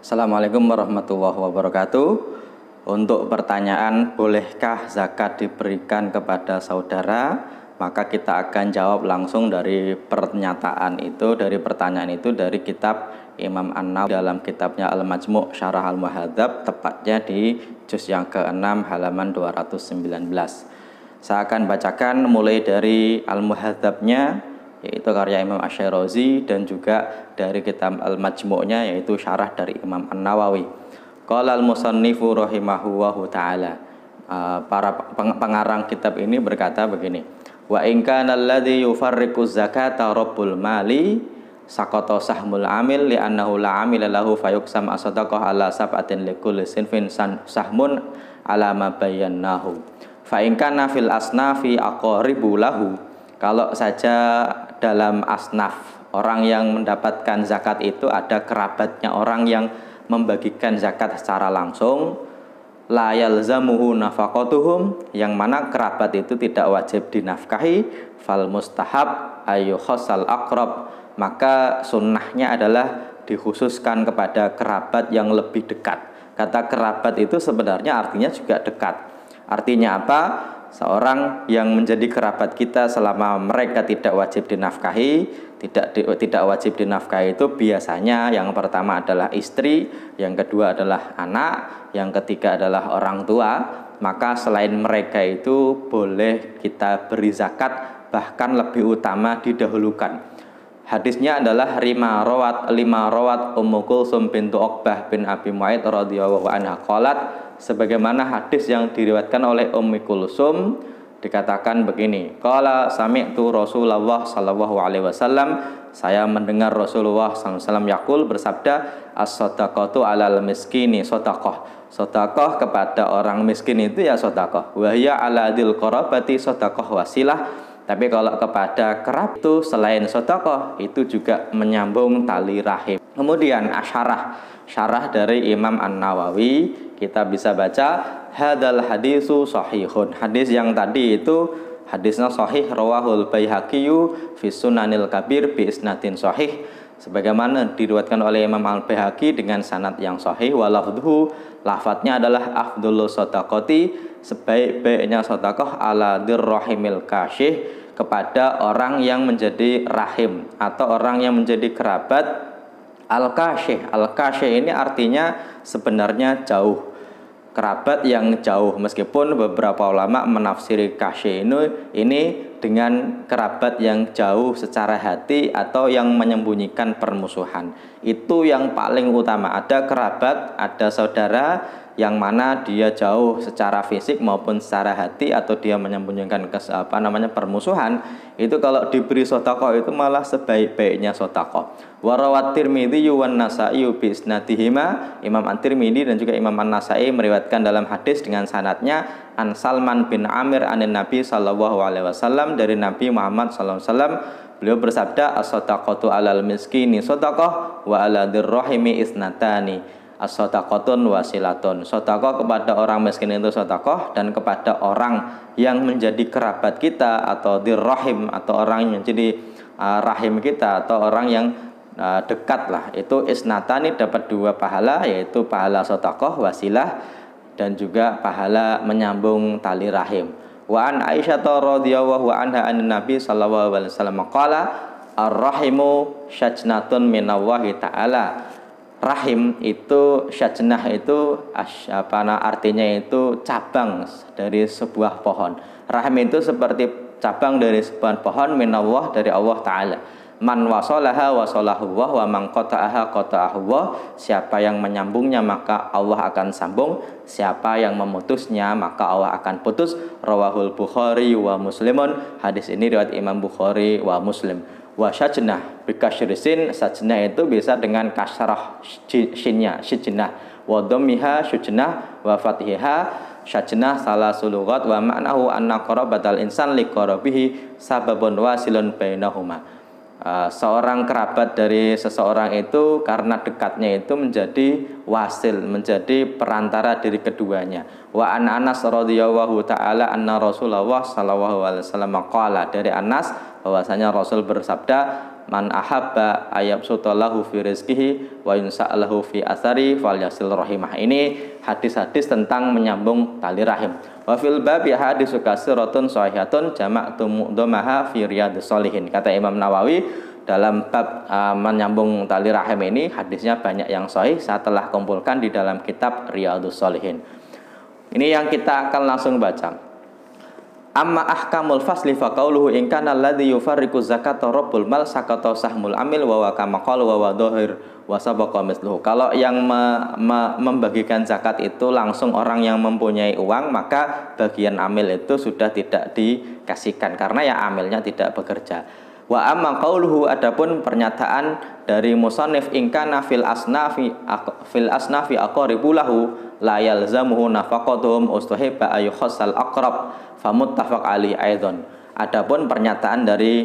Assalamualaikum warahmatullahi wabarakatuh. Untuk pertanyaan bolehkah zakat diberikan kepada saudara, maka kita akan jawab langsung dari pernyataan itu, dari pertanyaan itu dari kitab Imam An-Nawawi dalam kitabnya Al-Majmu' Syarah Al-Muhadzab, tepatnya di juz yang ke-6 halaman 219. Saya akan bacakan mulai dari Al-Muhadzabnya, yaitu karya Imam Asy-Syirazi, dan juga dari kitab Al-Majmu'-nya, yaitu syarah dari Imam An-Nawawi. Qala al-musannifu rahimahullahu ta'ala, para pengarang kitab ini berkata begini: wa in kana alladhi yufarriqu zakata rabbul mali saqata sahmul amil li'annahu la amila lahu fayuqsam as-sadaqah ala sab'atin likulli sinfin sahmun ala ma bayyanahu fa in kana fil asnafi aqaribu lahu. Kalau saja dalam asnaf, orang yang mendapatkan zakat itu ada kerabatnya orang yang membagikan zakat secara langsung, la yalzamuhu nafaqatuhum, yang mana kerabat itu tidak wajib dinafkahi, fal mustahab ayu khosal akrab, maka sunnahnya adalah dikhususkan kepada kerabat yang lebih dekat. Kata kerabat itu sebenarnya artinya juga dekat. Artinya apa? Seorang yang menjadi kerabat kita selama mereka tidak wajib dinafkahi, tidak wajib dinafkahi itu biasanya yang pertama adalah istri, yang kedua adalah anak, yang ketiga adalah orang tua. Maka selain mereka itu boleh kita beri zakat, bahkan lebih utama didahulukan. Hadisnya adalah lima rawat Ummu Kulsum bintu Uqbah bin Abi Mu'aid radhiyallahu anha qalat, sebagaimana hadis yang diriwayatkan oleh Ummu Kulsum, dikatakan begini: qala sami'tu Rasulullah sallallahu alaihi wasallam, saya mendengar Rasulullah sallallahu alaihi wasallam yaqul, bersabda, as-shadaqatu 'alal miskini shadaqah, sedekah kepada orang miskin itu ya sedekah, wa hiya 'ala dzil qarabati sedekah wasilah. Tapi kalau kepada kerabat itu selain sedekah itu juga menyambung tali rahim. Kemudian syarah dari Imam An-Nawawi, kita bisa baca hadal hadisu sahihun. Hadis yang tadi itu hadisnya sahih, rawahul Baihaqi fi Sunanil Kabir bi isnadin sahih, sebagaimana diriwayatkan oleh Imam Al-Baihaqi dengan sanad yang sahih. Walafdhu, lafadznya adalah afdhulus shadaqati, sebaik-baiknya sedekah ala dirrahimil kasyih, kepada orang yang menjadi rahim atau orang yang menjadi kerabat. Al-kasyih, al-kasyih ini artinya sebenarnya jauh, kerabat yang jauh, meskipun beberapa ulama menafsiri kasyih ini dengan kerabat yang jauh secara hati atau yang menyembunyikan permusuhan. Itu yang paling utama. Ada kerabat, ada saudara yang mana dia jauh secara fisik maupun secara hati, atau dia menyembunyikan permusuhan, itu kalau diberi sedekah itu malah sebaik-baiknya sedekah. Wa rawat Tirmidzi wan Nasa'i bi isnadihima, Imam At-Tirmidzi dan juga Imam An-Nasa'i meriwayatkan dalam hadis dengan sanadnya an Salman bin Amir anin Nabi sallallahu alaihi wasallam, dari Nabi Muhammad sallallahu alaihi wasallam, beliau bersabda, as-shadaqatu 'alal miskini shadaqah wa 'ala dzirrahimi isnatani, as-shadaqatun wasilatun. Sedekah kepada orang miskin itu sedekah, dan kepada orang yang menjadi kerabat kita atau dirrahim, atau orang yang menjadi rahim kita atau orang yang dekat lah, itu isnatani, dapat dua pahala, yaitu pahala sedekah wasilah dan juga pahala menyambung tali rahim. Wa an Aisyah radhiyallahu anha an Nabi sallallahu alaihi wasallam qala ar-rahimu syajnatun minallahi ta'ala. Rahim itu, syajnah itu artinya itu cabang dari sebuah pohon. Rahim itu seperti cabang dari sebuah pohon, minallah, dari Allah Ta'ala. Man wasolaha wasolahu wa man qata'aha qata'ahu. Siapa yang menyambungnya maka Allah akan sambung, siapa yang memutusnya maka Allah akan putus. Rawahul Bukhari wa Muslimun, hadis ini riwayat Imam Bukhari wa Muslim. Wa syajnah bikasyrisin, sajnah itu bisa dengan kasrah shinnya syajnah, wa dhammiha syujnah, wa fathiha syajnah. salah sulugat wa ma'nahu anna qarabatal insan li qarabihi sababun wasilun bainahuma. Seorang kerabat dari seseorang itu karena dekatnya itu menjadi wasil, menjadi perantara dari keduanya. Wa an Anas radhiyallahu taala anna Rasulullah sallallahu alaihi wasallam qala, dari Anas bahwasanya Rasul bersabda, man ahabba ayabsutallahu fi rizqihi wa yunsa'lahu fi athari falyasil rahimah. Ini hadis-hadis tentang menyambung tali rahim. Wa fil babi hadis katsiratun sahihatun jama'tu mu'dhamaha fi riyadhus shalihin. Kata Imam Nawawi, dalam bab menyambung tali rahim ini hadisnya banyak yang sahih, saya telah kumpulkan di dalam kitab Riyadhus Shalihin. Ini yang kita akan langsung baca. Amma ahkamul fasli fa qauluhu in kana alladhi yufarriqu zakata rabbul mal sakata sahmul amil wa kama qala wa dhahir wa sabaqa misluhu. Kalau yang membagikan zakat itu langsung orang yang mempunyai uang, maka bagian amil itu sudah tidak dikasihkan karena ya amilnya tidak bekerja. Wa amma qauluhu, adapun pernyataan dari musannif in kana fil asnafi aqrabu lahu la yalzamuhu nafaqatuhum ustuhiba ayukhassal aqrab famuttafaq alaihi aidan. Adapun pernyataan dari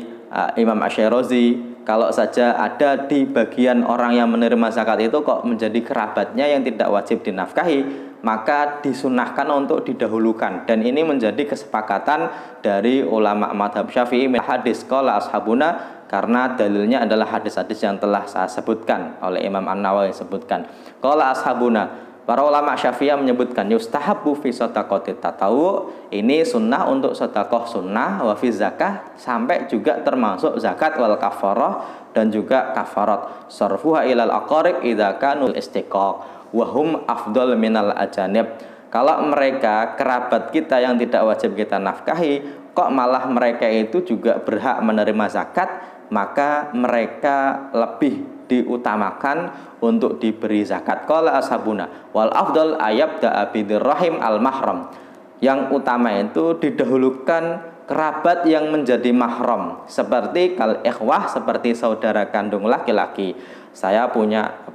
Imam Asy-Syirazi, kalau saja ada di bagian orang yang menerima zakat itu kok menjadi kerabatnya yang tidak wajib dinafkahi, maka disunahkan untuk didahulukan. Dan ini menjadi kesepakatan dari ulama madhab Syafi'i min hadis qala ashabuna, karena dalilnya adalah hadis-hadis yang telah saya sebutkan oleh Imam An-Nawawi sebutkan. Qala ashabuna, para ulama Syafi'iyah menyebutkan yustahabbu fi shadaqati tatawu, ini sunnah untuk sedekah sunnah, wa fi zakah, sampai juga termasuk zakat, wal kafarah, dan juga kafarat, sarfuha ilal aqarib idza kanu istiqaq wa hum afdal minal ajanib. Kalau mereka kerabat kita yang tidak wajib kita nafkahi, kok malah mereka itu juga berhak menerima zakat, maka mereka lebih diutamakan untuk diberi zakat. Qala ashabuna wal afdal ayabda bidir rahim al mahram. Yang utama itu didahulukan kerabat yang menjadi mahram, seperti kal ikhwah, seperti saudara kandung laki-laki. Saya punya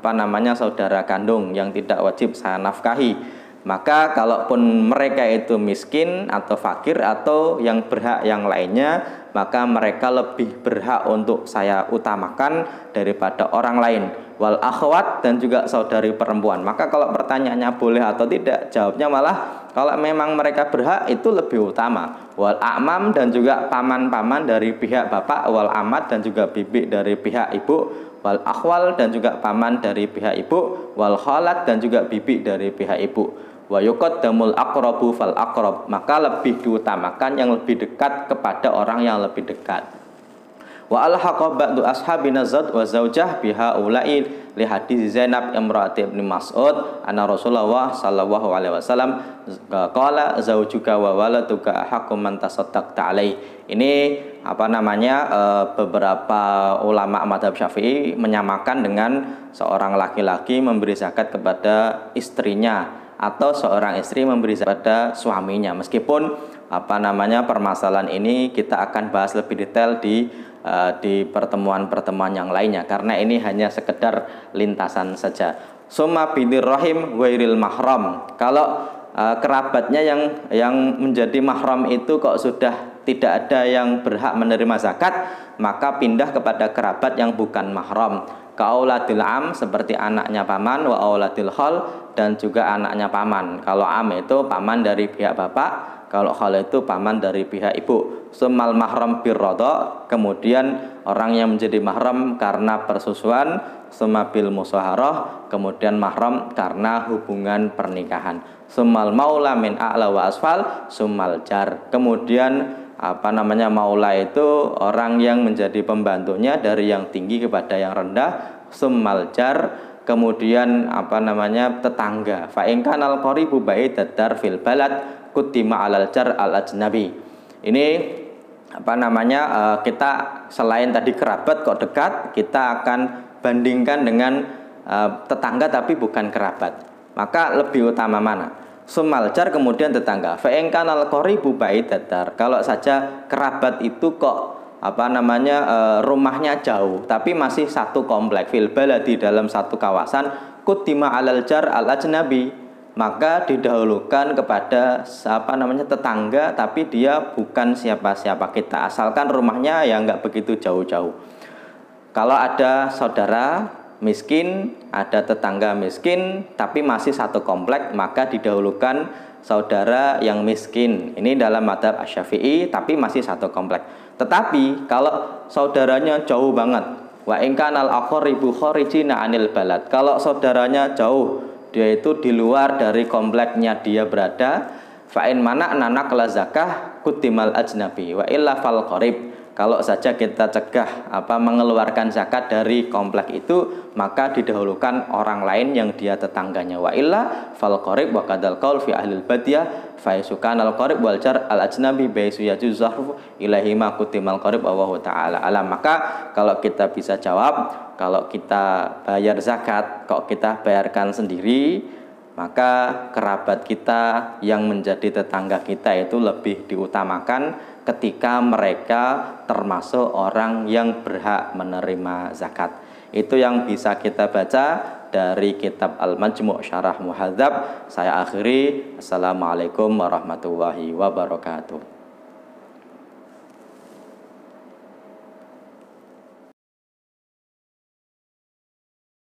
saudara kandung yang tidak wajib saya nafkahi. Maka kalaupun mereka itu miskin atau fakir atau yang berhak yang lainnya, maka mereka lebih berhak untuk saya utamakan daripada orang lain. Wal akhwat, dan juga saudari perempuan. Maka kalau pertanyaannya boleh atau tidak, jawabnya malah kalau memang mereka berhak itu lebih utama. Wal amam, dan juga paman-paman dari pihak bapak. Wal amat, dan juga bibi dari pihak ibu. Wal akhwal, dan juga paman dari pihak ibu. Wal khalat, dan juga bibi dari pihak ibu. Wa yuqaddamul aqrabu fal aqrab, maka lebih diutamakan yang lebih dekat kepada orang yang lebih dekat. Wa alhaqa ba'du ashabina zad wa zaujah biha ulai li hadis Zainab imraati Ibnu Mas'ud anna Rasulullah sallallahu alaihi wasallam qala zaujuka wa waladuka haqqu man tasaddaqta alaihi. Ini beberapa ulama mazhab Syafi'i menyamakan dengan seorang laki-laki memberi zakat kepada istrinya atau seorang istri memberi zakat kepada suaminya. Meskipun permasalahan ini kita akan bahas lebih detail di pertemuan-pertemuan yang lainnya, karena ini hanya sekedar lintasan saja. Summa bidir rahim wairil mahram. Kalau kerabatnya yang menjadi mahram itu kok sudah tidak ada yang berhak menerima zakat, maka pindah kepada kerabat yang bukan mahram. Kauladil am, seperti anaknya paman, wa auladil khal, dan juga anaknya paman. Kalau am itu paman dari pihak bapak, kalau khal itu paman dari pihak ibu. Summal mahram birrodha, kemudian orang yang menjadi mahram karena persusuan. Summa bil musaharah, kemudian mahram karena hubungan pernikahan. Summal maula min a'la wa asfal, summal jar. Kemudian maula itu orang yang menjadi pembantunya dari yang tinggi kepada yang rendah. Summal jar, kemudian tetangga. Fa in kanal qaribu ba'idat dar fil balad kutima alal jar al ajnabi. Ini kita selain tadi kerabat kok dekat, kita akan bandingkan dengan tetangga tapi bukan kerabat. Maka lebih utama mana? Summal jar, kemudian tetangga. Fa in kanal qaribu ba'idat dar. Kalau saja kerabat itu kok rumahnya jauh tapi masih satu komplek, fil baladi, dalam satu kawasan, kutima alal jar al ajnabi, maka didahulukan kepada tetangga tapi dia bukan siapa-siapa kita, asalkan rumahnya ya nggak begitu jauh-jauh. Kalau ada saudara miskin, ada tetangga miskin tapi masih satu komplek, maka didahulukan saudara yang miskin. Ini dalam madzhab Asy-Syafi'i tapi masih satu komplek. Tetapi kalau saudaranya jauh banget, wa in kanal aqribu kharijina anil balad. Kalau saudaranya jauh, dia itu di luar dari kompleknya dia berada, fa in mana'na naqla zakah kutimal ajnabi wa illa fal qarib. Kalau saja kita cegah mengeluarkan zakat dari komplek itu, maka didahulukan orang lain yang dia tetangganya. Wa illa fal qarib wa kadal qaul fi ahlil badiyah fa yasukan al qarib wal jar al ajnabi baisu yajuzahru ilahi ma kutimal qarib wa ta'ala alam. Maka kalau kita bisa jawab, kalau kita bayar zakat kok kita bayarkan sendiri, maka kerabat kita yang menjadi tetangga kita itu lebih diutamakan ketika mereka termasuk orang yang berhak menerima zakat. Itu yang bisa kita baca dari kitab Al-Majmu' Syarah Muhadzab. Saya akhiri. Assalamualaikum warahmatullahi wabarakatuh.